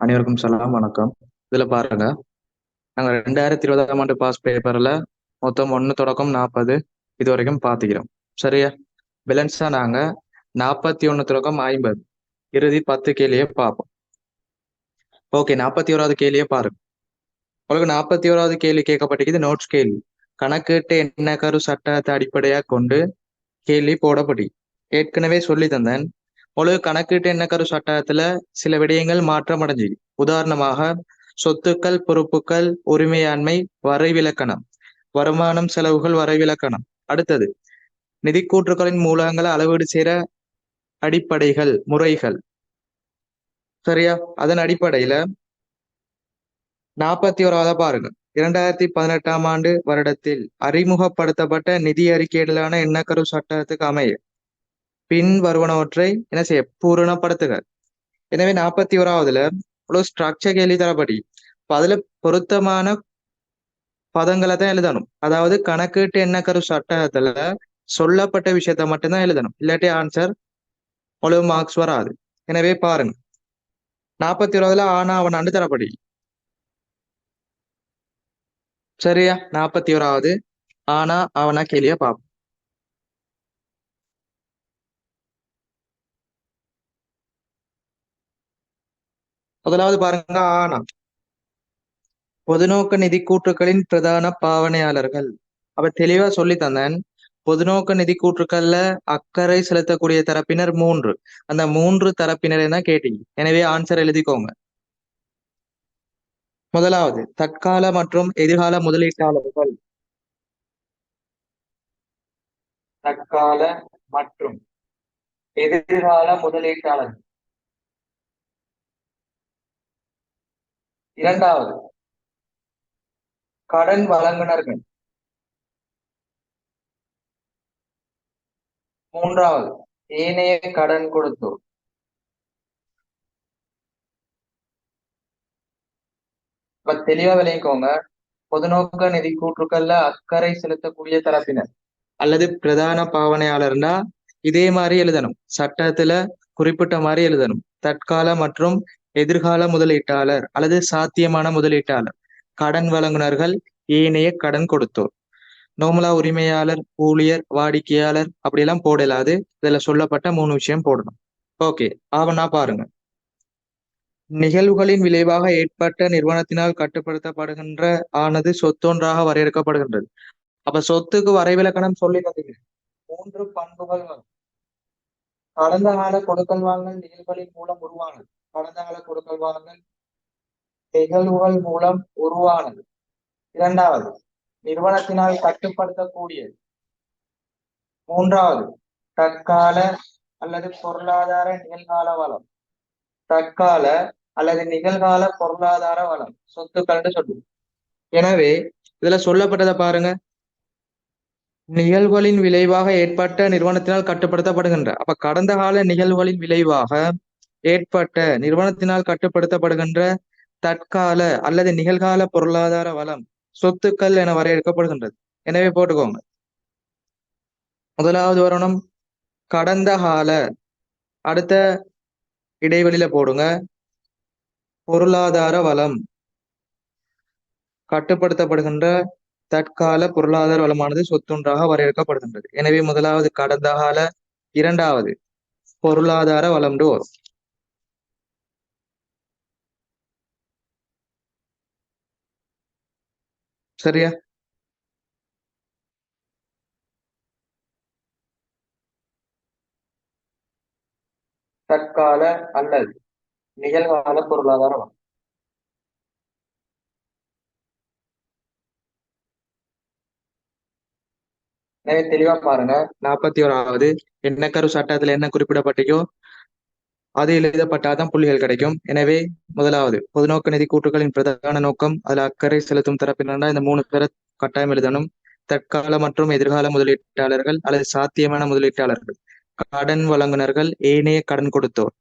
அனைவருக்கும் சலாம் வணக்கம். இதுல பாருங்க, நாங்க 2020ஆம் ஆண்டு பாஸ் பேப்பர்ல மொத்தம் 1 தொடக்கம் 40 இது வரைக்கும் பாத்துக்கிறோம். சரியா? பேலன்ஸா நாங்க 41 தொடக்கம் 50 இறுதி 10 கேள்வியை பார்ப்போம். ஓகே, 41வது கேள்வியை பாருங்க. உங்களுக்கு 41வது கேள்வி கேட்கப்பட்டிருக்குது நோட்ஸ் கேள்வி. கணக்கீட்டு எண்ணக்கரு சட்டத்தை அடிப்படையா கொண்டு கேள்வி போடப்படி. ஏற்கனவே சொல்லி தந்தேன். உங்களுக்கு கணக்கீட்டு எண்ணக்கரு சட்டத்துல சில விடயங்கள் மாற்றம் அடைஞ்சு. உதாரணமாக சொத்துக்கள், பொறுப்புகள், உரிமையாண்மை, வரைவிலக்கணம், வருமானம், செலவுகள், வரைவிலக்கணம். அடுத்தது நிதிக்கூற்றுகளின் மூலங்களை அளவீடு செய்யற அடிப்படைகள், முறைகள். சரியா? அதன் அடிப்படையில 41வது பாருங்க. 2018ஆம் ஆண்டு வருடத்தில் அறிமுகப்படுத்தப்பட்ட நிதி அறிக்கையிலான எண்ணக்கரு சட்டத்துக்கு அமைய பின் வருவனவற்றை என்ன செய்ய பூரணப்படுத்துக. எனவே 41வதுல ஒரு ஸ்ட்ரக்சர் கேள்வி தரப்படி அதுல பொருத்தமான பதங்களை தான் எழுதணும். அதாவது கணக்கீட்டு எண்ணக்கரு சட்டத்துல சொல்லப்பட்ட விஷயத்த மட்டும்தான் எழுதணும். இல்லாட்டி ஆன்சர் முழு மார்க்ஸ் வராது. எனவே பாருங்க, 41வதுல ஆனா அவன் அண்டு தரப்படி. சரியா? 41வது ஆனா அவனா கேள்விய பார்ப்போம். முதலாவது பாருங்க, ஆனா பொதுநோக்கு நிதி கூற்றுக்களின் பிரதான பாவனையாளர்கள். அப்ப தெளிவா சொல்லி தந்தேன். பொதுநோக்கு நிதி கூற்றுக்கள்ல அக்கறை செலுத்தக்கூடிய தரப்பினர் 3. அந்த 3 தரப்பினரை தான் கேட்டீங்க. எனவே ஆன்சர் எழுதிக்கோங்க. முதலாவது தற்கால மற்றும் எதிர்கால முதலீட்டாளர்கள். தற்கால மற்றும் எதிர்கால முதலீட்டாளர்கள். இரண்டாவது கடன் வழங்குனர்கள். மூன்றாவது ஏனைய கடன் கொடுத்தோர். இப்ப தெளிவா விளங்கிக்கோங்க. பொதுநோக்க நிதி கூற்றுக்கள்ல அக்கறை செலுத்தக்கூடிய தரப்பினர் அல்லது பிரதான பாவனையாளர்னா இதே மாதிரி எழுதணும். சட்டத்துல குறிப்பிட்ட மாதிரி எழுதணும். தற்கால மற்றும் எதிர்கால முதலீட்டாளர் அல்லது சாத்தியமான முதலீட்டாளர், கடன் வழங்குனர்கள், ஏனைய கடன் கொடுத்தோர். நோமலா உரிமையாளர், ஊழியர், வாடிக்கையாளர் அப்படியெல்லாம் போடலாது. இதுல சொல்லப்பட்ட 3 விஷயம் போடணும். ஓகே, ஆவணா பாருங்க. நிகழ்வுகளின் விளைவாக ஏற்பட்ட நிறுவனத்தினால் கட்டுப்படுத்தப்படுகின்ற ஆனது சொத்தொன்றாக வரையறுக்கப்படுகின்றது. அப்ப சொத்துக்கு வரைவிலக்கணம் சொல்லி தந்தீங்க. 3 பண்புகள் வரும். கடந்த கால கொடுக்கல் வாங்கல் நிகழ்வுகளின் மூலம் உருவானது. கடந்த கால கொடுக்கல் வாங்கல் நிகழ்வுகள் மூலம் உருவானது. இரண்டாவது நிறுவனத்தினால் கட்டுப்படுத்தக்கூடியது. மூன்றாவது தற்கால அல்லது பொருளாதார நிகழ்கால வளம். தற்கால அல்லது நிகழ்கால பொருளாதார வளம் சொத்துக்கள்னு சொல்லுவோம். எனவே இதுல சொல்லப்பட்டதை பாருங்க. நிகழ்வுகளின் விளைவாக ஏற்பட்ட நிறுவனத்தினால் கட்டுப்படுத்தப்படுகின்ற. அப்ப கடந்த கால நிகழ்வுகளின் விளைவாக ஏற்பட்ட நிறுவனத்தினால் கட்டுப்படுத்தப்படுகின்ற தற்கால அல்லது நிகழ்கால பொருளாதார வளம் சொத்துக்கள் என வரையறுக்கப்படுகின்றது. எனவே போட்டுக்கோங்க. முதலாவது வரணும் கடந்த கால, அடுத்த இடைவெளியில போடுங்க பொருளாதார வளம். கட்டுப்படுத்தப்படுகின்ற தற்கால பொருளாதார வளமானது சொத்தொன்றாக வரையறுக்கப்படுகின்றது. எனவே முதலாவது கடந்த கால, இரண்டாவது பொருளாதார வளம் வரும். சரியா? தற்கால அல்லது நிகழ்கால பொருளாதார வளம். எனவே தெளிவா பாருங்க. 41வது எண்ணக்கரு சட்டத்துல என்ன குறிப்பிடப்பட்டிருக்கோ அது எழுதப்பட்டாதான் புள்ளிகள் கிடைக்கும். எனவே முதலாவது பொதுநோக்கு நிதி கூற்றுகளின் பிரதான நோக்கம், அதுல அக்கறை செலுத்தும் தரப்பினரா இந்த 3 பேரை கட்டாயம் எழுதணும். தற்கால மற்றும் எதிர்கால முதலீட்டாளர்கள் அல்லது சாத்தியமான முதலீட்டாளர்கள், கடன் வழங்குனர்கள், ஏனைய கடன் கொடுத்தோர்.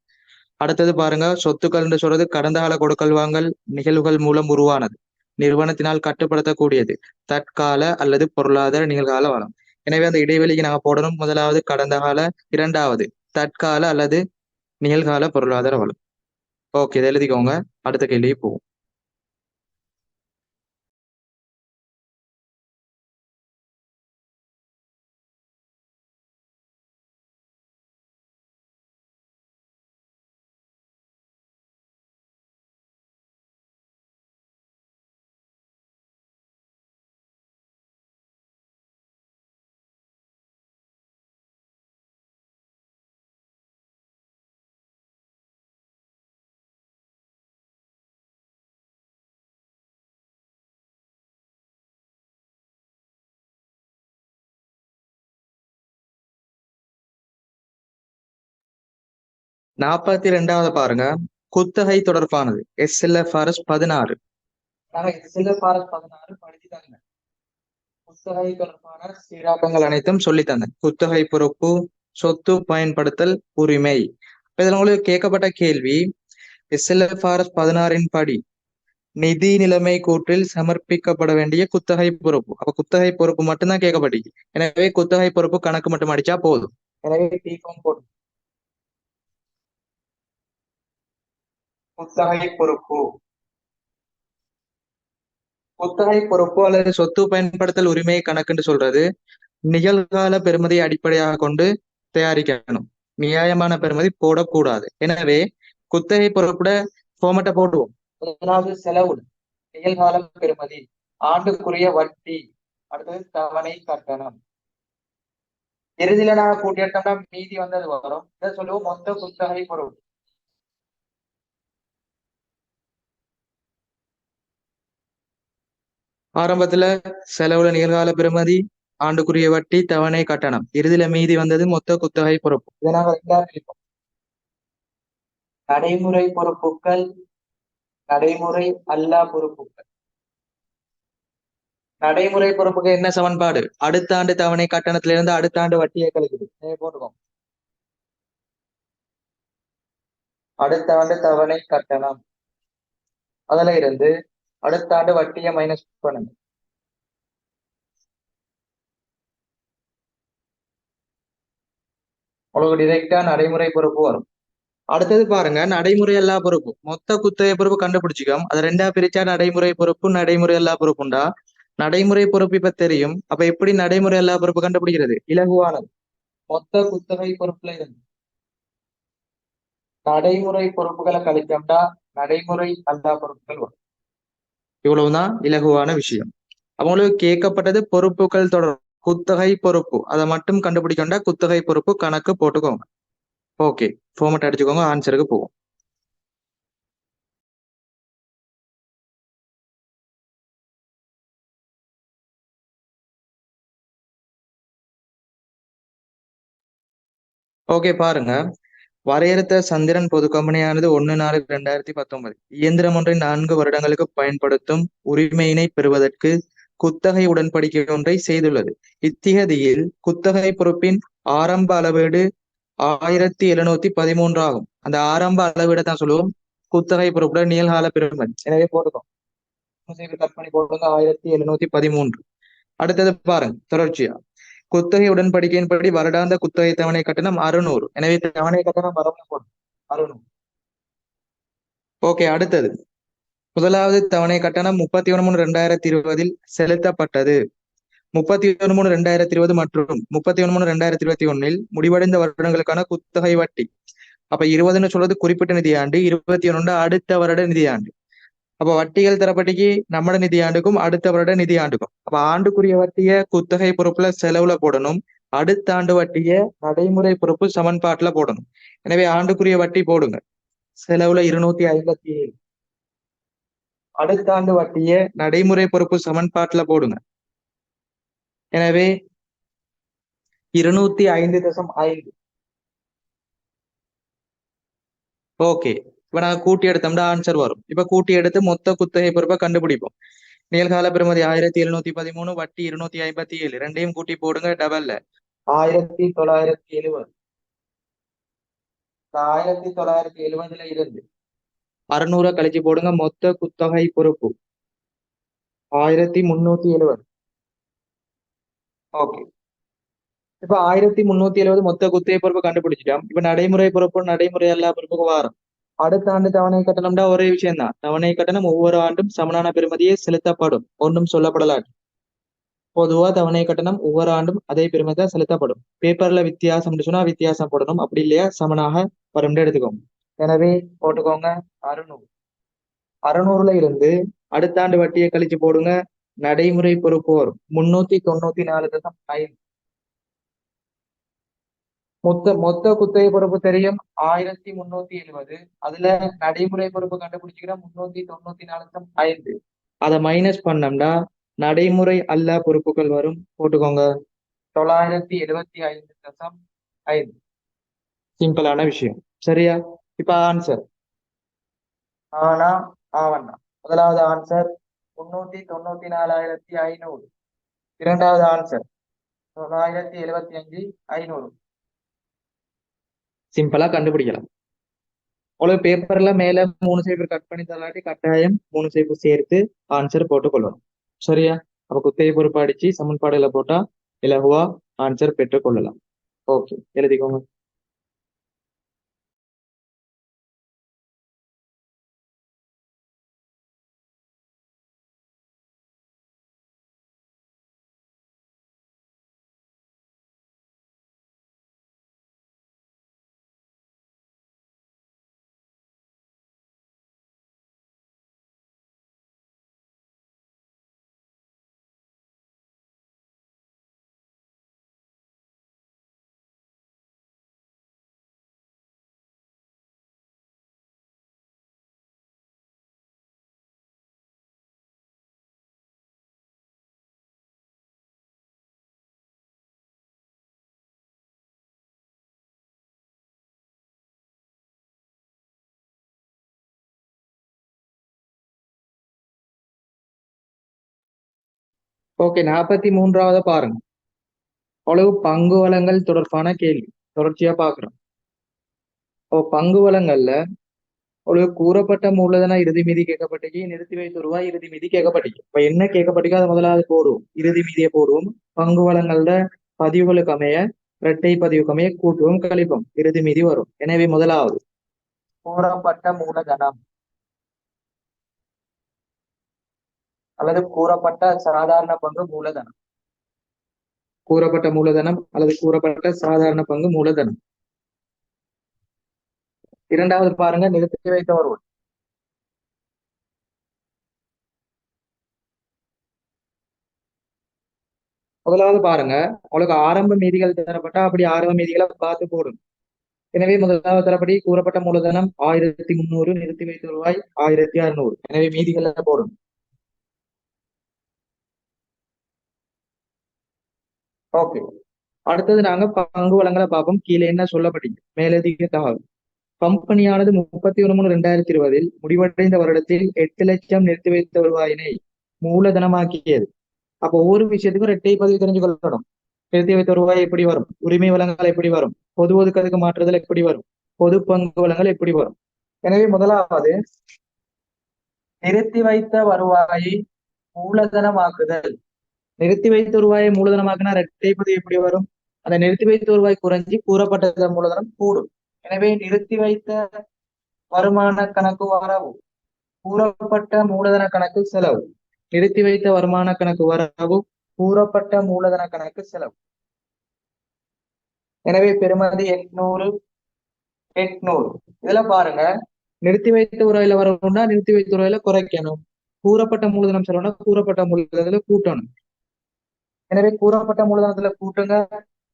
அடுத்தது பாருங்க, சொத்துக்கள் என்று சொல்றது கடந்த கால கொடுக்கல் வாங்கல் நிகழ்வுகள் மூலம் உருவானது, நிறுவனத்தினால் கட்டுப்படுத்தக்கூடியது, தற்கால அல்லது பொருளாதார நிகழ்கால வளம். எனவே அந்த இடைவெளிக்கு நாங்க போடணும். முதலாவது கடந்த கால, இரண்டாவது தற்கால அல்லது நிகழ்கால பொருளாதார வளம். ஓகே, இதை எழுதிக்கோங்க. அடுத்த கேள்வி போவோம். நாற்பத்தி ரெண்டாவது பாருங்க, குத்தகை தொடர்பானது SLFRS 16. நாங்க SLFRS 16 படிச்சுட்டாங்க. குத்தகை தொடர்பான சீராக்கங்கள் அனைத்தும் சொல்லி தந்தேன். குத்தகை பொறுப்பு, சொத்து பயன்படுத்தல், உரிமை. இதுல உங்களுக்கு கேட்கப்பட்ட கேள்வி, SLFRS 16 படி நிதி நிலைமை கூற்றில் சமர்ப்பிக்கப்பட வேண்டிய குத்தகை பொறுப்பு. அப்ப குத்தகை பொறுப்பு மட்டும்தான் கேட்கப்பட்டது. எனவே குத்தகை பொறுப்பு கணக்கு மட்டும் அடிச்சா போதும். எனவே டிஃபார்ம் போடும். குத்தகை பொறுப்பு, குத்தகை பொறுப்பு அல்லது சொத்து பயன்படுத்தல் உரிமை கணக்குன்னு சொல்றது நிகழ்கால பெறுமதியை அடிப்படையாக கொண்டு தயாரிக்கணும். நியாயமான பெறுமதி போடக்கூடாது. எனவே குத்தகை பொறுப்புட ஃபார்மட்டை போடுவோம். முதலாவது செலவு, நிகழ்கால பெறுமதி, ஆண்டுக்குரிய வட்டி, அடுத்தது தவணை கட்டணம். இறுதியில நாங்க கூட்டி எடுத்தோம்னா மீதி வந்தது வரும். இதை சொல்லுவோம் மொத்த குத்தகை பொறுப்பு. ஆரம்பத்துல செலவுல நிகழ்கால பெறுமதி, ஆண்டுக்குரிய வட்டி, தவணை கட்டணம், இறுதியில மீதி வந்தது மொத்த குத்தகை பொறுப்பு. இதை நாங்க பிரிப்போம். நடைமுறை பொறுப்புகள், நடைமுறை அல்லா பொறுப்புகள். நடைமுறை பொறுப்புக்கு என்ன சமன்பாடு? அடுத்த ஆண்டு தவணை கட்டணத்திலிருந்து அடுத்த ஆண்டு வட்டியை கழிக்குது. போட்டுக்கோம். அடுத்த ஆண்டு தவணை கட்டணம், அதுல இருந்து அடுத்த ஆண்டு வட்டியை மைனஸ் பண்ணுங்க. உங்களுக்கு டிரெக்டா நடைமுறை பொறுப்பு வரும். அடுத்தது பாருங்க, நடைமுறை எல்லா பொறுப்பு. மொத்த குத்தகை பொறுப்பு கண்டுபிடிச்சிக்கோம். அது ரெண்டா பிரிச்சா நடைமுறை பொறுப்பு, நடைமுறை எல்லா பொறுப்புண்டா. நடைமுறை பொறுப்பு இப்ப தெரியும். அப்ப எப்படி நடைமுறை எல்லா பொறுப்பு கண்டுபிடிக்கிறது? இலகுவானது. மொத்த குத்தகை பொறுப்புல இருந்து நடைமுறை பொறுப்புகளை கழிச்சோம்னா நடைமுறை அல்லா பொறுப்புகள் வரும். இவ்வளவுதான் இலகுவான விஷயம். அவங்களுக்கு கேட்கப்பட்டது பொறுப்புகள் தொடர் குத்தகை பொறுப்பு, அதை மட்டும் கண்டுபிடிக்கொண்டா குத்தகை பொறுப்பு கணக்கு போட்டுக்கோங்க. Okay, format அடிச்சுக்கோங்க. ஆன்சருக்கு போவோம். ஓகே பாருங்க, வரையறுத்த சந்திரன் பொது கம்பெனியானது 1/4/2019 இயந்திரம் ஒன்றை 4 வருடங்களுக்கு பயன்படுத்தும் உரிமையினை பெறுவதற்கு குத்தகை உடன்படிக்கை ஒன்றை செய்துள்ளது. இத்திகதியில் குத்தகை பொறுப்பின் ஆரம்ப அளவீடு 1713 ஆகும். அந்த ஆரம்ப அளவீடை தான் சொல்லுவோம் குத்தகை பொறுப்புடன் நிகழ்கால பெறுமதி. எனவே போட்டுக்கோம், கட் பண்ணி போட்டுங்க 1713. அடுத்தது பாருங்க தொடர்ச்சியா, குத்தகை உடன்படிக்கையின்படி வருடாந்த குத்தகை தவணை கட்டணம் 600. எனவே தவணை கட்டணம் வரவு போடும் 600. ஓகே, அடுத்தது முதலாவது தவணை கட்டணம் 31/3/2020 செலுத்தப்பட்டது. 31/3/2020 மற்றும் 31/3/2021 முடிவடைந்த வருடங்களுக்கான குத்தகை வட்டி. அப்ப 20ன்னு சொல்றது குறிப்பிட்ட நிதியாண்டு, 21 அடுத்த வருட நிதியாண்டு. அப்ப வட்டிகள் தரப்பட்டிக்கு நம்மட நிதியாண்டுக்கும் அடுத்த வருட நிதியாண்டுக்கும். அப்ப ஆண்டுக்குரிய வட்டிய குத்தகை பொறுப்புல செலவுல போடணும். அடுத்த ஆண்டு வட்டிய நடைமுறை பொறுப்பு சமன்பாட்டுல போடணும். எனவே ஆண்டுக்குரிய வட்டி போடுங்க, செலவுல 257. அடுத்த ஆண்டு வட்டிய நடைமுறை பொறுப்பு சமன்பாட்டுல போடுங்க. எனவே 205.5. ஓகே, இப்ப நாங்க கூட்டி எடுத்தோம்னா ஆன்சர் வரும். இப்ப கூட்டி எடுத்து மொத்த குத்தகை பொறுப்பை கண்டுபிடிப்போம். நிகழ்கால பெறுமதி 1713, வட்டி 257. ரெண்டையும் கூட்டி போடுங்க டபுள்ல 1970. 1970ல இருந்து 600 கழிச்சு போடுங்க, மொத்த குத்தகை பொறுப்பு 1370. ஓகே, இப்ப 1370 மொத்த குத்தகை பொறுப்பு கண்டுபிடிச்சிட்டோம். இப்ப நடைமுறை பொறுப்பு நடைமுறை எல்லா பொறுப்புக்கும் வாரம். அடுத்த ஆண்டு தவணை கட்டணம்டா ஒரே விஷயம் தான். தவணை கட்டணம் ஒவ்வொரு ஆண்டும் சமனான பெறுமதியே செலுத்தப்படும், ஒன்றும் சொல்லப்படலாது. பொதுவா தவணை கட்டணம் ஒவ்வொரு ஆண்டும் அதே பெறுமதி செலுத்தப்படும். பேப்பர்ல வித்தியாசம் சொன்னா வித்தியாசம் போடணும், அப்படி இல்லையா சமனாக வரும் எடுத்துக்கோங்க. எனவே போட்டுக்கோங்க 600. 600ல இருந்து அடுத்த ஆண்டு வட்டியை கழிச்சு போடுங்க. நடைமுறை பொறுப்போர் 394.5. மொத்த குத்தகை பொறுப்பு தெரியும் 1370. அதுல நடைமுறை பொறுப்பு கண்டுபிடிச்சிக்கிற 394.5. அதை மைனஸ் பண்ணோம்னா நடைமுறை அல்ல பொறுப்புகள் வரும், போட்டுக்கோங்க 975.5. சிம்பிளான விஷயம். சரியா? இப்ப ஆன்சர் ஆனா ஆவண்ணா. முதலாவது ஆன்சர் 394,500. இரண்டாவது ஆன்சர் 975,500. சிம்பிளா கண்டுபிடிக்கலாம். உங்களுக்கு பேப்பர்ல மேல 3 சேப்பு கட் பண்ணி தராட்டி கட்டாயம் 3 சேப்பு சேர்த்து ஆன்சர் போட்டுக்கொள்ளணும். சரியா? அப்ப குத்தகை பொறுப்பு அடிச்சு சமன்பாடுகளை போட்டா இலகுவா ஆன்சர் பெற்றுக்கொள்ளலாம். ஓகே, எழுதிக்கோங்க. ஓகே, 43வது பாருங்க. அவ்வளவு பங்கு வளங்கள் தொடர்பான கேள்வி தொடர்ச்சியா பாக்குறோம். பங்கு வளங்கள்ல ஒரு கூறப்பட்ட மூலதன இறுதி மீதி கேட்கப்பட்டிக்கு, நிறுத்தி வைத்த ரூபாய் இறுதி மீதி கேட்கப்பட்டிக்கு. இப்ப என்ன கேட்கப்பட்டிக்கோ அதை முதலாவது போடுவோம், இறுதி மீதியை போடுவோம். பங்கு வளங்கள்ல பதிவுகளுக்கு அமைய இரட்டை பதிவுக்கு அமைய கூட்டுவோம் கழிப்போம், இறுதி மீதி வரும். எனவே முதலாவது கூறப்பட்ட மூலதனம் அல்லது கூறப்பட்ட சாதாரண பங்கு மூலதனம். கூறப்பட்ட மூலதனம் அல்லது கூறப்பட்ட சாதாரண பங்கு மூலதனம். இரண்டாவது பாருங்க, நிறுத்தி வைத்த வருவோம். முதலாவது பாருங்க, உங்களுக்கு ஆரம்ப மீதிகள் தரப்பட்டா அப்படி ஆரம்ப மீதிகளை பார்த்து போடும். எனவே முதலாவது தரப்படி கூறப்பட்ட மூலதனம் 1300, நிறுத்தி வைத்த ரூபாய் 1600. எனவே மீதிகளை போடும். ஓகே, அடுத்தது நாங்க பங்கு வளங்களை பார்ப்போம். கீழே என்ன சொல்லப்பட்டீங்க மேலதிக தகவல். கம்பெனியானது 31/3/2020 முடிவடைந்த வருடத்தில் 8 லட்சம் நிறுத்தி வைத்த வருவாயினை மூலதனமாக்கியது. அப்போ ஒவ்வொரு விஷயத்துக்கும் இரட்டை பதிவு தெரிஞ்சு கொள்ளணும். நிறுத்தி வைத்த வருவாய் எப்படி வரும், உரிமை வளங்கள் எப்படி வரும், பொது ஒதுக்கத்துக்கு மாற்றுதல் எப்படி வரும், பொது பங்கு வளங்கள் எப்படி வரும். எனவே முதலாவது நிறுத்தி வைத்த வருவாயை மூலதனமாக்குதல். நிறுத்தி வைத்த ரூபாயை மூலதனமாக்கினா இரட்டை பதிவு எப்படி வரும்? அந்த நிறுத்தி வைத்த ரூபாய் குறைஞ்சி கூறப்பட்ட மூலதனம் கூடும். எனவே நிறுத்தி வைத்த வருமான கணக்கு வரவு, கூறப்பட்ட மூலதன கணக்கு செலவு. நிறுத்தி வைத்த வருமான கணக்கு வரவு, கூறப்பட்ட மூலதன கணக்கு செலவு. எனவே பெறுமதி 800. இதுல பாருங்க, நிறுத்தி வைத்த உரையில வரணும்னா நிறுத்தி வைத்த உரையில குறைக்கணும். கூறப்பட்ட மூலதனம் செலவுனா கூறப்பட்ட மூலதனத்துல கூட்டணும். எனவே கூறப்பட்ட மூலதனத்துல கூட்டுங்க.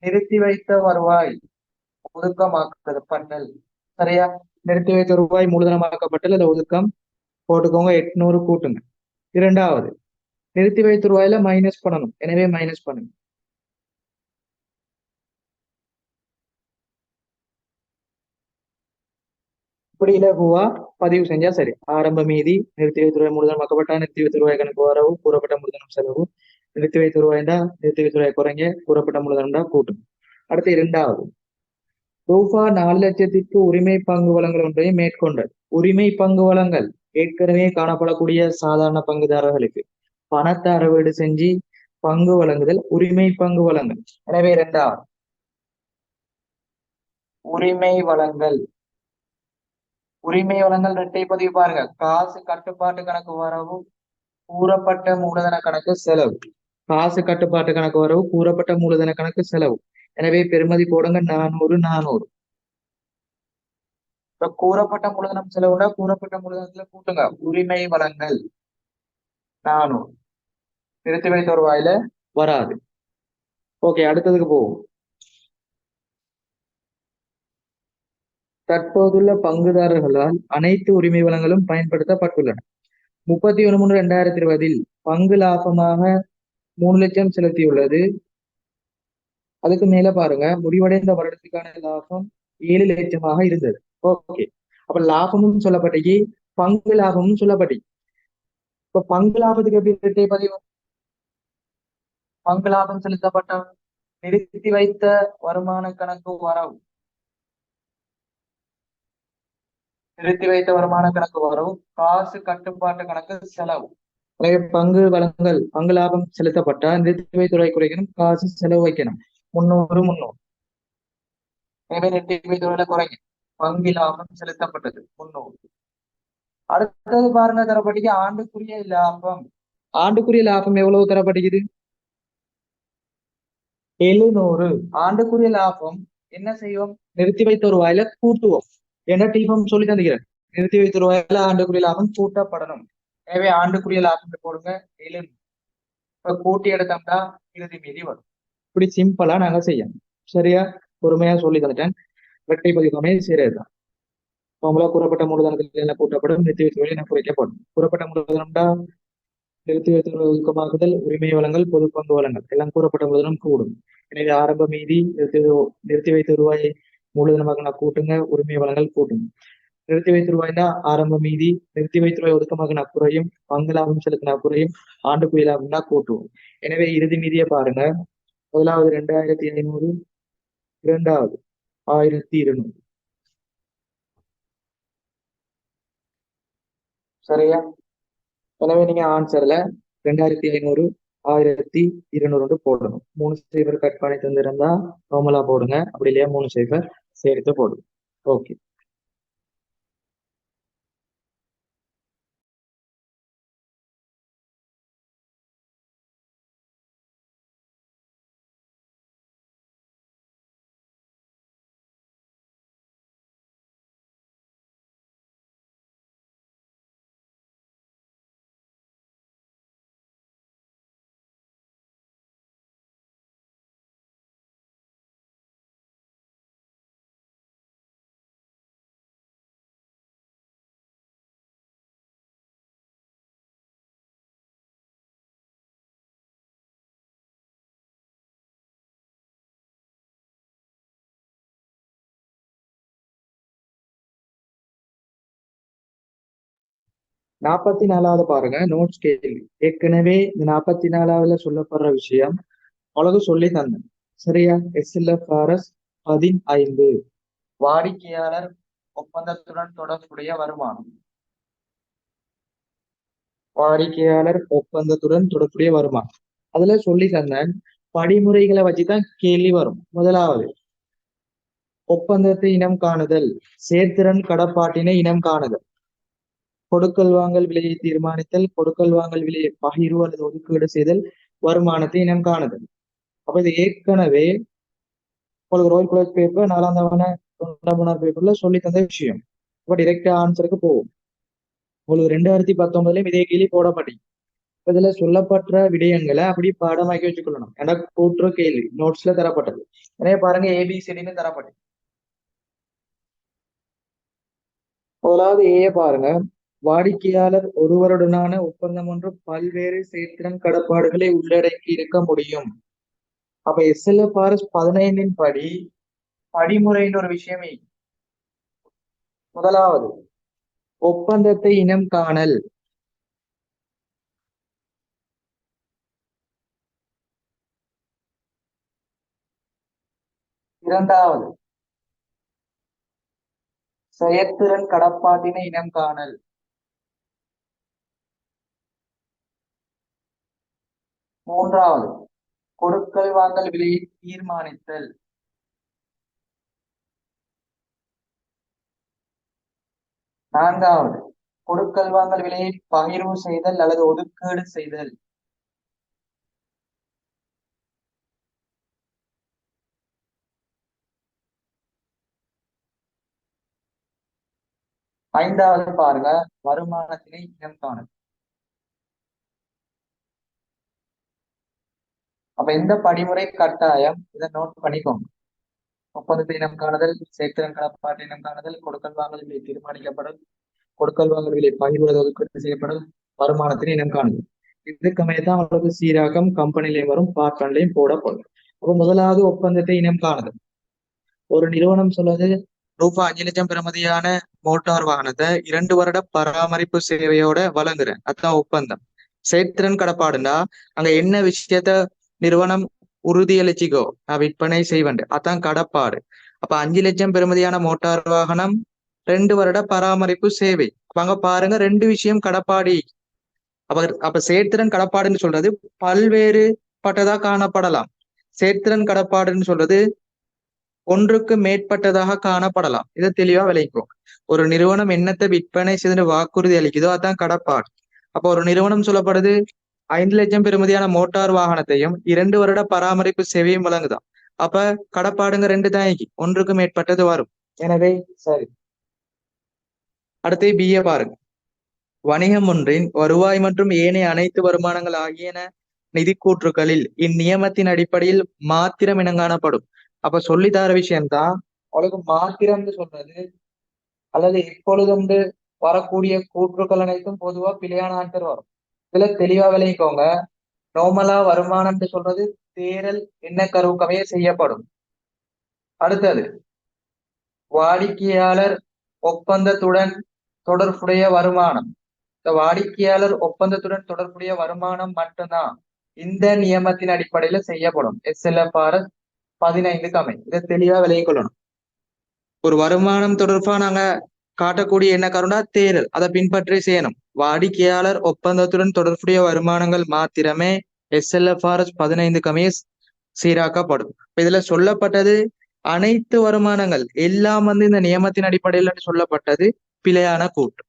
நிறுத்தி வைத்த வருவாய் ஒதுக்கமாக்குறது பண்ணல். சரியா? நிறுத்தி வைத்த ரூபாய் மூலதனமாக்கப்பட்டல், அதை ஒதுக்கம் போட்டுக்கோங்க. 800 கூட்டுங்க. இரண்டாவது நிறுத்தி வைத்த ரூபாயில மைனஸ் பண்ணணும், எனவே மைனஸ் பண்ணுங்க. இப்படி இலகுவா பதிவு செஞ்சா சரி. ஆரம்ப மீதி, நிறுத்தி வைத்த ரூபாய் மூலதனமாக்கப்பட்டா நிறுத்தி வைத்த ரூபாய் கணக்கு வரவு, கூறப்பட்ட மூலதனம் செலவு. நிறுத்தி வைத்த ரூபாய்டா நிறுத்தி வைத்த ரூபாய் குறைங்க, கூறப்பட்ட மூலதனம்டா கூட்டும். அடுத்து இரண்டாவது, ரூபாய் 4 லட்சத்திற்கு உரிமை பங்கு வழங்கல் ஒன்றையும் மேற்கொண்டது. உரிமை பங்கு வழங்கல் ஏற்கனவே காணப்படக்கூடிய சாதாரண பங்குதாரர்களுக்கு பணத்தை அறவீடு செஞ்சு பங்கு வழங்குதல் உரிமை பங்கு வழங்கல். எனவே இரண்டாவது உரிமை வழங்கல். உரிமை வழங்கல் இரட்டை பதிவு பாருங்க. காசு கட்டுப்பாட்டு கணக்கு வரவு, கூறப்பட்ட மூலதன கணக்கு செலவு. காசு கட்டுப்பாட்டு கணக்கு வரவு, கூறப்பட்ட மூலதன கணக்கு செலவு. எனவே பெறுமதி போடுங்க 400. இப்ப கூறப்பட்ட மூலதனம் செலவுனா கூறப்பட்ட மூலதனத்துல கூட்டுங்க. உரிமை வழங்கல் 400 நிறுத்தி வைத்த வருவாயில வராது. ஓகே, அடுத்ததுக்கு போவோம். தற்போதுள்ள பங்குதாரர்களால் அனைத்து உரிமை வளங்களும் பயன்படுத்தப்பட்டுள்ளன. 31/3/2020 பங்கு லாபமாக 3,00,000 செலுத்தியுள்ளது. அதுக்கு மேல பாருங்க, முடிவடைந்த வருடத்துக்கான லாபம் 7,00,000 இருந்தது. ஓகே, அப்ப லாபமும் சொல்லப்பட்டீங்க, பங்கு லாபமும் சொல்லப்பட்டீங்க. இப்ப பங்கு லாபத்துக்கு எப்படி இரட்டை பதிவு? பங்கு லாபம் செலுத்தப்பட்ட நிறுத்தி வைத்த வருமான கணக்கு வரவு, நிறுத்தி வைத்த வருமான கணக்கு வரவு, காசு கட்டுப்பாட்டு கணக்கு செலவு. எனவே பங்கு வழங்கல், பங்கு லாபம் செலுத்தப்பட்ட நிறுத்தி வைத்துறை குறைக்கணும், காசு செலவு வைக்கணும். 300. எனவே நிறுத்தி வைத்துறையில குறைங்க. பங்கு லாபம் செலுத்தப்பட்டது 300. அடுத்தது பாருங்க, தரப்பட்டிக்கு ஆண்டுக்குரிய லாபம். ஆண்டுக்குரிய லாபம் எவ்வளவு தரப்படுகிறது? 700. ஆண்டுக்குரிய லாபம் என்ன செய்வோம்? நிறுத்தி வைத்த ஒரு வாயில கூட்டுவோம். என்ன டீஃபம் சொல்லி தந்துக்கிறேன், நிறுத்தி வைத்த ஒரு வாயில ஆண்டுக்குரிய லாபம் கூட்டப்படணும். எனவே ஆண்டுக்குரிய லாபம் போடுங்க 700. இப்ப கூட்டி எடுத்தோம்னா இறுதி மீதி வரும். இப்படி சிம்பிளா நாங்க செய்யணும். சரியா? பொறுமையா சொல்லி தந்துட்டேன். வெட்டை பதிவுமே செய்யறதுதான். நம்மளா கூறப்பட்ட மூலதனத்தில் என்ன கூட்டப்படும், நிறுத்தி வைத்த என்ன குறைக்கப்படும். கூறப்பட்ட மூலதனம்டா நிறுத்தி வைத்த ஒதுக்கமாகுதல், உரிமை வளங்கள், பொது பங்கு வளங்கள் எல்லாம் கூறப்பட்ட மூலதனம் கூடும். எனவே ஆரம்ப மீதி நிறுத்தி வைத்த ரூபாயை மூலதனமாக நான் கூட்டுங்க, உரிமை வளங்கள் கூட்டுங்க. நிறுத்தி வைத்த ரூபாய்னா ஆரம்ப மீதி, நிறுத்தி வைத்த ரூபாய் ஒதுக்கமாக நான் குறையும், பங்கு லாபம் செலுத்தினா குறையும், ஆண்டுக்குரிய லாபம்னா கூட்டுவோம். எனவே இறுதி மீதியை பாருங்க, முதலாவது 2,500, இரண்டாவது 1,200. சரியா? எனவே நீங்க ஆன்சர்ல 2,500, 1,200 போடணும். 3 சைபர் கட் பண்ணி தந்திருந்தா நார்மலா போடுங்க, அப்படி இல்லையா 3 சைபர் சேர்த்து போடுங்க. ஓகே. நாற்பத்தி நாலாவது பாருங்க, நோட்ஸ் கேள்வி. ஏற்கனவே இந்த 44வதுல சொல்லப்படுற விஷயம் அவ்வளவு சொல்லி தந்தேன். சரியா? SLFRS 15 வாடிக்கையாளர் ஒப்பந்தத்துடன் தொடர்புடைய வருமானம். வாடிக்கையாளர் ஒப்பந்தத்துடன் தொடர்புடைய வருமானம் அதுல சொல்லி தந்தேன். படிமுறைகளை வச்சுதான் கேள்வி வரும். முதலாவது, ஒப்பந்தத்தை இனம் காணுதல், சேர்த்திறன் கடப்பாட்டினை இனம் காணுதல், கொடுக்கல் வாங்கல் விலையை தீர்மானித்தல், கொடுக்கல் வாங்கல் விலையை பகிர்வு அல்லது ஒதுக்கீடு செய்தல், வருமானத்தை இனம் காணுதல். அப்ப இது ஏற்கனவே உங்களுக்கு ரோல் குலர் பேப்பர் 4ஆம் தவணை 9ஆம் பேப்பர்ல சொல்லி தந்த விஷயம். இப்ப டிரெக்டா ஆன்சருக்கு போகும். உங்களுக்கு 2019லயும் இதே கேள்வி போடப்பட்டீங்க. இதுல சொல்லப்பட்ட விடயங்களை அப்படி பாடமாக்கி வச்சுக்கொள்ளணும். எனக்கு கூட்டுற கேள்வி நோட்ஸ்ல தரப்பட்டது. எனவே பாருங்க, ABCDன்னு தரப்பட்டது. முதலாவது ஏ பாருங்க, வாடிக்கையாளர் ஒருவருடனான ஒப்பந்தம் ஒன்று பல்வேறு செயற்திறன் கடப்பாடுகளை உள்ளடக்கி இருக்க முடியும். அப்ப SLFRS 15 படி படிமுறைன்ற ஒரு விஷயமே. முதலாவது, ஒப்பந்தத்தை இனம் காணல். இரண்டாவது, செயற்திறன் கடப்பாட்டினை இனம் காணல். மூன்றாவது, கொடுக்கல் வாங்கல் விலையை தீர்மானித்தல். நான்காவது, கொடுக்கல் வாங்கல் விலையை பகிர்வு செய்தல் அல்லது ஒதுக்கீடு செய்தல். ஐந்தாவது பாருங்க, வருமானத்தினை இனம் காணுதல். அப்ப இந்த படிமுறை கட்டாயம், இதை நோட் பண்ணிக்கோங்க. ஒப்பந்தத்தை இனம் காணுதல், சேர்த்திறன் கடப்பாட்டு இனம் காணுதல், கொடுக்கல் வாங்கல் விலை தீர்மானிக்கப்படல், கொடுக்கல் வாங்கல் விலை பகிர்வு ஒதுக்கீடு செய்யப்படல், வருமானத்தினை இனம் காணுதல். இதுக்கு மேதான் அவங்களுக்கு சீராக்கம் கம்பெனிலையும் வரும், பார்ட்னர்லையும் போடப்படும். அப்ப முதலாவது ஒப்பந்தத்தை இனம் காணுதல். ஒரு நிறுவனம் சொல்லுது, ரூபாய் 5 லட்சம் பெறுமதியான மோட்டார் வாகனத்தை 2 வருட பராமரிப்பு சேவையோட வழங்குறேன், அதான் ஒப்பந்தம். செயற்திறன் கடப்பாடுண்டா அங்க என்ன விஷயத்த நிறுவனம் உறுதியளிச்சிக்கோ, நான் விற்பனை செய்வேன், அதான் கடப்பாடு. அப்ப 5 லட்சம் பெறுமதியான மோட்டார் வாகனம் 2 வருட பராமரிப்பு சேவை. அப்ப அங்க பாருங்க, ரெண்டு விஷயம் கடப்பாடி. அப்ப அப்ப செயற்திறன் கடப்பாடுன்னு சொல்றது பல்வேறு பட்டதா காணப்படலாம். செயற்திறன் கடப்பாடுன்னு சொல்றது ஒன்றுக்கு மேற்பட்டதாக காணப்படலாம். இதை தெளிவா விளைக்கும். ஒரு நிறுவனம் என்னத்தை விற்பனை செய்து வாக்குறுதி அளிக்குதோ அதான் கடப்பாடு. அப்போ ஒரு நிறுவனம் சொல்லப்படுது 5 லட்சம் பெறுமதியான மோட்டார் வாகனத்தையும் 2 வருட பராமரிப்பு சேவையும் வழங்குதான். அப்ப கடப்பாடுங்க ரெண்டு தான், ஒன்றுக்கு மேற்பட்டது வரும். எனவே சரி. அடுத்து பிஏ பாருங்க. வணிகம் ஒன்றின் வருவாய் மற்றும் ஏனைய அனைத்து வருமானங்கள் ஆகியன நிதி கூற்றுகளில் இந்நியமத்தின் அடிப்படையில் மாத்திரம் இனங்காணப்படும். அப்ப சொல்லித்தர விஷயம்தான் அவளுக்கு மாத்திரம்னு சொல்றது, அல்லது எப்பொழுதும் வரக்கூடிய கூற்றுக்கள் அனைத்தும் பொதுவா பிழையான ஆன்சர் வரும். இதுல தெளிவா விளங்கிக்கோங்க. நோமலா வருமானம்னு சொல்றது தேரல் என்ன கருவுக்கமைய செய்யப்படும். அடுத்தது, வாடிக்கையாளர் ஒப்பந்தத்துடன் தொடர்புடைய வருமானம். இந்த வாடிக்கையாளர் ஒப்பந்தத்துடன் தொடர்புடைய வருமானம் மட்டும்தான் இந்த நியமத்தின் அடிப்படையில செய்யப்படும். SLFRS 15 கமை. இதை தெளிவா விலகிக் கொள்ளணும். ஒரு வருமானம் தொடர்பா நாங்க காட்டக்கூடிய என்ன காரணம்னா தேரல், அதை பின்பற்றி செய்யணும். வாடிக்கையாளர் ஒப்பந்தத்துடன் தொடர்புடைய வருமானங்கள் மாத்திரமே SLFRS 15 கமையை சீராக்கப்படும். இதுல சொல்லப்பட்டது அனைத்து வருமானங்கள் எல்லாம் இந்த நியமத்தின் அடிப்படையில் சொல்லப்பட்டது பிழையான கூற்று.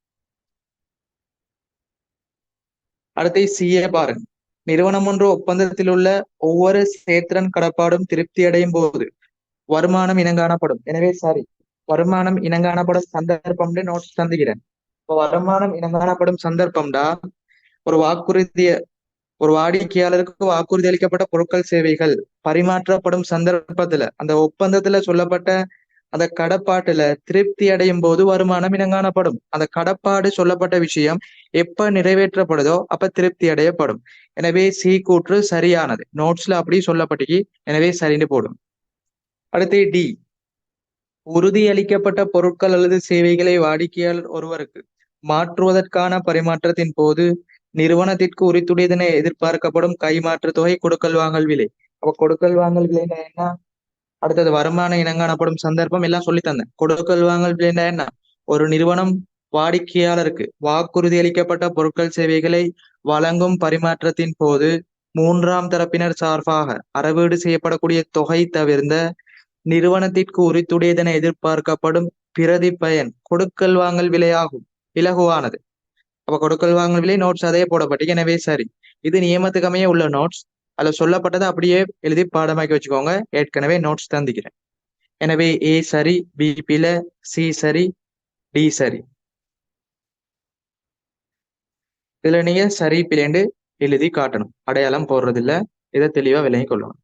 அடுத்து சிஏ பாருங்க. நிறுவனம் ஒன்று ஒப்பந்தத்தில் உள்ள ஒவ்வொரு செயற்திறன் கடப்பாடும் திருப்தி அடையும் போது வருமானம் இனங்காணப்படும். எனவே சரி, வருமானம் இனங்காணப்படும் சந்தர்ப்பம் நோட்ஸ் தந்துகிறேன். இப்போ வருமானம் இனங்காணப்படும் சந்தர்ப்பம்டா ஒரு வாக்குறுதிய ஒரு வாடிக்கையாளருக்கு வாக்குறுதி அளிக்கப்பட்ட பொருட்கள் சேவைகள் பரிமாற்றப்படும் சந்தர்ப்பத்துல அந்த ஒப்பந்தத்துல சொல்லப்பட்ட அந்த கடப்பாட்டுல திருப்தி அடையும் போது வருமானம் இனங்காணப்படும். அந்த கடப்பாடு சொல்லப்பட்ட விஷயம் எப்ப நிறைவேற்றப்படுதோ அப்ப திருப்தி அடையப்படும். எனவே சி கூற்று சரியானது. நோட்ஸ்ல அப்படி சொல்லப்பட்டு, எனவே சரின்னு போடும். அடுத்து டி, உறுதியளிக்கப்பட்ட பொருட்கள் அல்லது சேவைகளை வாடிக்கையாளர் ஒருவருக்கு மாற்றுவதற்கான பரிமாற்றத்தின் போது நிறுவனத்திற்கு உரித்துடையதென எதிர்பார்க்கப்படும் கைமாற்று தொகை கொடுக்கல் வாங்கல் விலை. அப்ப கொடுக்கல் வாங்கல் விலைன்னா என்ன? அடுத்தது வருமான இனங்காணப்படும் சந்தர்ப்பம் எல்லாம் சொல்லி தந்தேன். கொடுக்கல் வாங்கல் விலைன்னா என்ன? ஒரு நிறுவனம் வாடிக்கையாளருக்கு வாக்குறுதி அளிக்கப்பட்ட பொருட்கள் சேவைகளை வழங்கும் பரிமாற்றத்தின் போது மூன்றாம் தரப்பினர் சார்பாக அறவீடு செய்யப்படக்கூடிய தொகை தவிர்ந்த நிறுவனத்திற்கு உரித்துடையதென எதிர்பார்க்கப்படும் பிரதி பயன் கொடுக்கல் வாங்கல் விலையாகும். இலகுவானது. அப்ப கொடுக்கல் வாங்கல் விலை நோட்ஸ் அதே போடப்பட்டு, எனவே சரி. இது நியமத்துக்கு அமைய உள்ள நோட்ஸ். அதுல சொல்லப்பட்டதை அப்படியே எழுதி பாடமாக்கி வச்சுக்கோங்க. ஏற்கனவே நோட்ஸ் தந்துக்கிறேன். எனவே ஏ சரி, பி பில, சி சரி, டி சரி. இதுல நீங்க சரி பிள்ளைண்டு எழுதி காட்டணும், அடையாளம் போடுறது இல்ல. இதை தெளிவா விளங்கி கொள்ளணும்.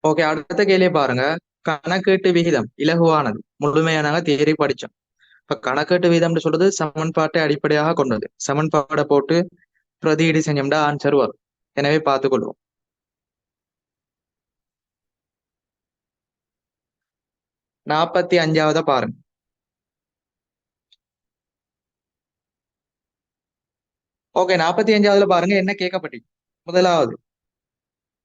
ஓகே, அடுத்த கேள்வியை பாருங்க. கணக்கீட்டு விகிதம் இலகுவானது. முழுமையானாங்க தியரி படிச்சோம். இப்ப கணக்கீட்டு விகிதம்னு சொல்றது சமன்பாட்டை அடிப்படையாக கொண்டது. சமன்பாடை போட்டு பிரதியீடு செஞ்சோம்னா ஆன்சர் வரும். எனவே பார்த்துக்கொள்வோம். 45வது பாருங்க. ஓகே, 45வதுல பாருங்க என்ன கேட்கப்பட்டி. முதலாவது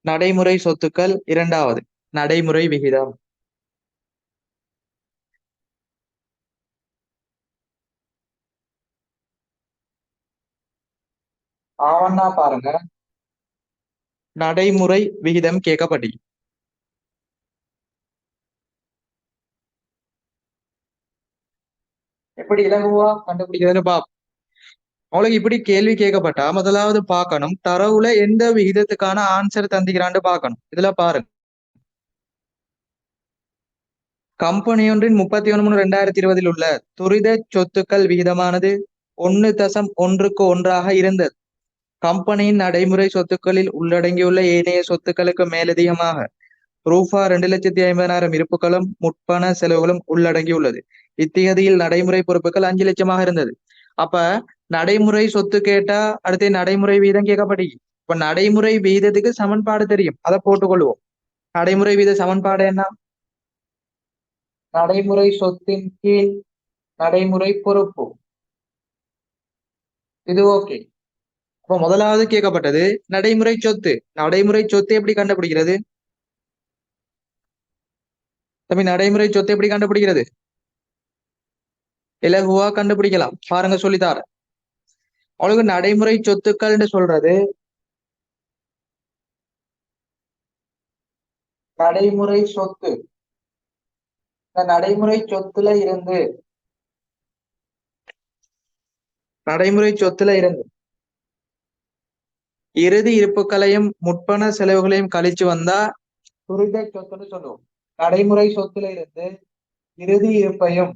நடைமுறை சொத்துக்கள், இரண்டாவது நடைமுறை விகிதம். ஆவண்ணா பாருங்க, நடைமுறை விகிதம் கேட்கப்பட்டி. எப்படி இலகுவா கண்டுபிடிக்கிறதுன்னு பாப்போம். அவளுக்கு இப்படி கேள்வி கேட்கப்பட்டா முதலாவது பார்க்கணும் தரவுல எந்த விகிதத்துக்கான ஆன்சர் தந்திக்கிறான்னு பார்க்கணும். இதுல பாருங்க, கம்பெனி ஒன்றின் 31/3/2020 உள்ள துரித சொத்துக்கள் விகிதமானது 1.1:1 இருந்தது. கம்பெனியின் நடைமுறை சொத்துக்களில் உள்ளடங்கியுள்ள ஏனைய சொத்துக்களுக்கு மேலதிகமாக ரூபா 2,50,000 இருப்புகளும் முற்பண செலவுகளும் உள்ளடங்கியுள்ளது. இத்திகதியில் நடைமுறை பொறுப்புகள் 5 லட்சமாக இருந்தது. அப்ப நடைமுறை சொத்து கேட்டா அடுத்து நடைமுறை வீதம் கேட்கப்படி. இப்ப நடைமுறை வீதத்துக்கு சமன்பாடு தெரியும், அதை போட்டுக்கொள்வோம். நடைமுறை வீத சமன்பாடு என்ன? நடைமுறை சொத்தின் கீழ் நடைமுறை பொறுப்பு. இது ஓகே. அப்ப முதலாவது கேட்கப்பட்டது நடைமுறை சொத்து. நடைமுறை சொத்து எப்படி கண்டுபிடிக்கிறது தம்பி? நடைமுறை சொத்து எப்படி கண்டுபிடிக்கிறது? இலகுவா கண்டுபிடிக்கலாம். பாருங்க சொல்லித்தார. அவளுக்கு நடைமுறை சொத்துக்கள்னு சொல்றது நடைமுறை சொத்து. இந்த நடைமுறை சொத்துல இருந்து இறுதி இருப்புகளையும் முற்பண செலவுகளையும் கழிச்சு வந்தா துரித சொத்துன்னு சொல்லுவோம். நடைமுறை சொத்துல இருந்து இறுதி இருப்பையும்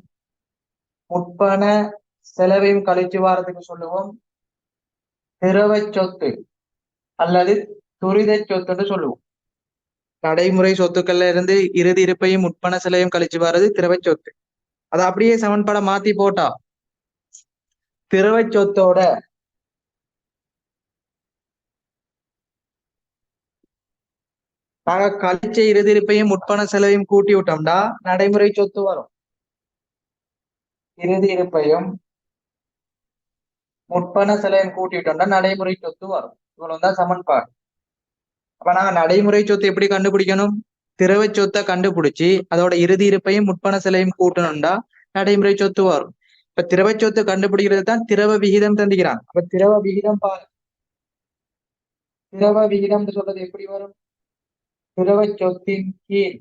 முற்பண செலவையும் கழிச்சு வாரத்துக்கு சொல்லுவோம் திரவ சொத்து அல்லது துரித சொத்துன்னு சொல்லுவோம். நடைமுறை சொத்துக்கள்ல இருந்து இறுதி இருப்பையும் முற்பண செலவையும் கழிச்சு வர்றது திரவ சொத்து. அதை அப்படியே சமன்பாடை மாத்தி போட்டா திரவ சொத்தோட நாங்க கழிச்ச இறுதி இருப்பையும் முற்பண செலவையும் கூட்டி விட்டோம்னா நடைமுறை சொத்து வரும். இறுதி இருப்பையும் முற்பண செலவையும் கூட்டிட்டோம்னா நடைமுறை சொத்து வரும். இவ்வளவுதான் சமன்பாடு. அப்ப நாங்க நடைமுறை சொத்து எப்படி கண்டுபிடிக்கணும்? திரவ சொத்தை கண்டுபிடிச்சு அதோட இறுதி இருப்பையும் முற்பண செலவையும் கூட்டணும்டா நடைமுறை சொத்து வரும். இப்ப திரவ சொத்து கண்டுபிடிக்கிறது தான் திரவ விகிதம் தந்திக்கிறான். அப்ப திரவ விகிதம் பாரு. திரவ விகிதம் சொல்றது எப்படி வரும்? திரவ சொத்தின் கீழ்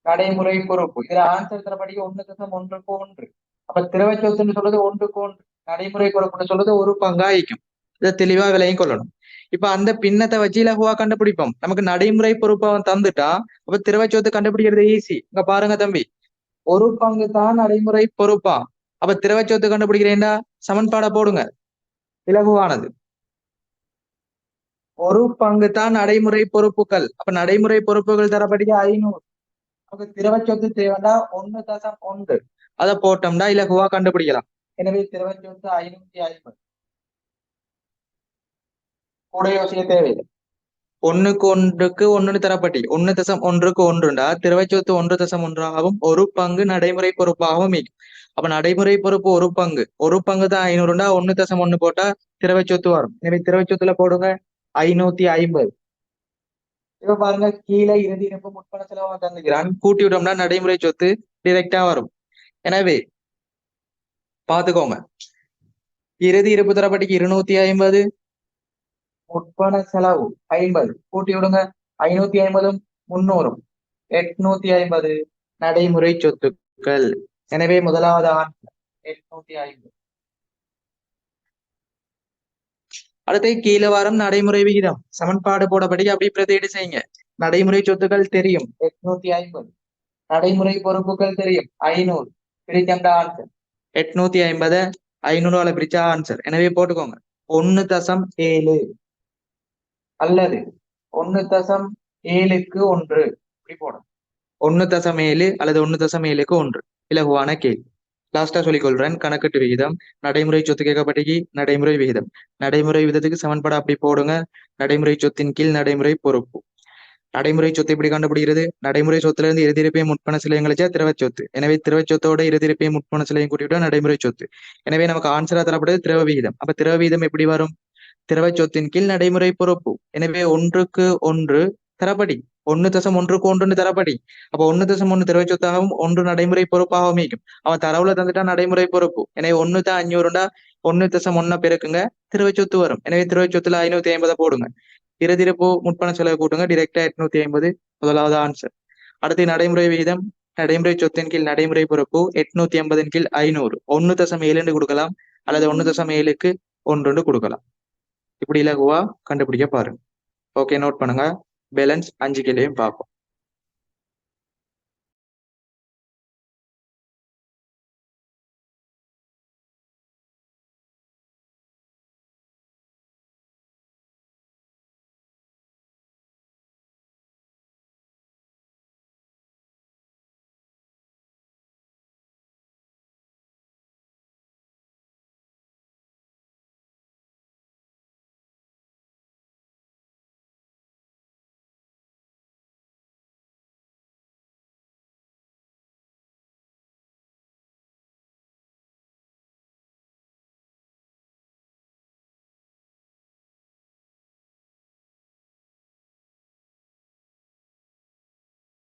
நடைமுறை பொறுப்பு. இதுல ஆன்சர் தரப்படி 1.1:1. அப்ப திரவ சொத்துன்னு சொல்றது 1:1. நடைமுறை பொறுப்புன்னு சொல்றது ஒரு பங்காயிக்கும். இதை தெளிவா விலையும் கொள்ளணும். இப்ப அந்த பின்னத்தை வச்சு இலகுவா கண்டுபிடிப்போம். நமக்கு நடைமுறை பொறுப்பை அவன் தந்துட்டா அப்ப திரவ சொத்து கண்டுபிடிக்கிறது ஈஸி. இங்க பாருங்க தம்பி, ஒரு பங்கு தான் நடைமுறை பொறுப்பா. அப்ப திரவ சொத்து கண்டுபிடிக்கிறேன்டா சமன்பாடை போடுங்க, இலகுவானது. ஒரு பங்கு தான் நடைமுறை பொறுப்புகள். அப்ப நடைமுறை பொறுப்புகள் தரப்படி 500. நமக்கு திரவ சொத்து தேவைன்னா 1.1. அதை போட்டோம்னா இலகுவா கண்டுபிடிக்கலாம். எனவே திரவ சொத்து 550. கூட யோசிக்க தேவையில்லை. 1:1 தரப்பட்டி 1.1:1 திரவ சொத்து 1.1 ஒரு பங்கு நடைமுறை பொறுப்பாகவும் மீக்கும். அப்ப நடைமுறை பொறுப்பு ஒரு பங்கு தான் 500. 1.1 போட்டா திரவ சொத்து வரும். எனவே திரவ சொத்துல போடுங்க 550. இப்ப பாருங்க, கீழே இறுதி இருப்பு முற்பண செலவு தந்துக்கிறான். கூட்டி விட்டோம்னா நடைமுறை சொத்து டிரெக்டா வரும். எனவே பாத்துக்கோங்க, இறுதி இருப்பு தரப்பட்டிக்கு 250, முற்பண செலவு 50 கூட்டி விடுங்க. 550 300 850 நடைமுறை சொத்துக்கள். எனவே முதலாவது ஆன்சர் 850. அடுத்து கீழே வாரம் நடைமுறை விகிதம் சமன்பாடு போடப்படி அப்படி பிரதியீடு செய்யுங்க. நடைமுறை சொத்துக்கள் தெரியும் 850, நடைமுறை பொறுப்புகள் தெரியும் 500. பிரிச்சா ஆன்சர் 850 500 பிரிச்சா ஆன்சர். எனவே போட்டுக்கோங்க 1.7 அல்லது 1. ஏழுக்கு ஒன்று இப்படி போடணும். 1.7 அல்லது 1.7க்கு ஒன்று இலகுவான கேள்வி. லாஸ்டா சொல்லிக்கொள்றேன். கணக்கீட்டு விகிதம் நடைமுறை சொத்து கேட்கப்பட்டகி நடைமுறை விகிதம். நடைமுறை விகிதத்துக்கு சமன்பாடு அப்படி போடுங்க. நடைமுறை சொத்தின் கீழ் நடைமுறை பொறுப்பு. நடைமுறை சொத்து எப்படி கண்டுபிடிக்கிறது? நடைமுறை சொத்துல இருந்து இறுதியிருப்பையும் முற்பண சிலையும் கழிச்சா திரவ சொத்து. எனவே திரவ சொத்தோட இறுதியிருப்பையும் முற்பண சிலையும் கூட்டிவிட்டா நடைமுறை சொத்து. எனவே நமக்கு ஆன்சரா தரப்படுது திரவ விகிதம். அப்ப திரவ விகிதம் எப்படி வரும்? திரவ சொத்தின் கீழ் நடைமுறை பொறுப்பு. எனவே 1க்கு 1 தரப்படி. 1.1க்கு 1 தரப்படி. அப்ப 1.1 திரவ சொத்தாகவும் 1 நடைமுறை பொறுப்பாகவும் அமைக்கும். அவன் தரவுல தந்துட்டா நடைமுறை பொறுப்பு. எனவே 1.500 1.1 பெருக்குங்க திரவ சொத்து வரும். எனவே திரவ சொத்துல 550 போடுங்க. இறுதியிருப்பு முற்பண செலவு கூட்டுங்க. டிரெக்டா 850 முதலாவது ஆன்சர். அடுத்து நடைமுறை விகிதம் நடைமுறை சொத்தின் கீழ் நடைமுறை பொறுப்பு 850 கீழ் 500. 1.7 கொடுக்கலாம் அல்லது 1.7க்கு 1 கொடுக்கலாம். இப்படி இலகுவா கண்டுபிடிக்க பாருங்க. ஓகே, நோட் பண்ணுங்க. பேலன்ஸ் 5 கேள்வியும் பார்ப்போம்.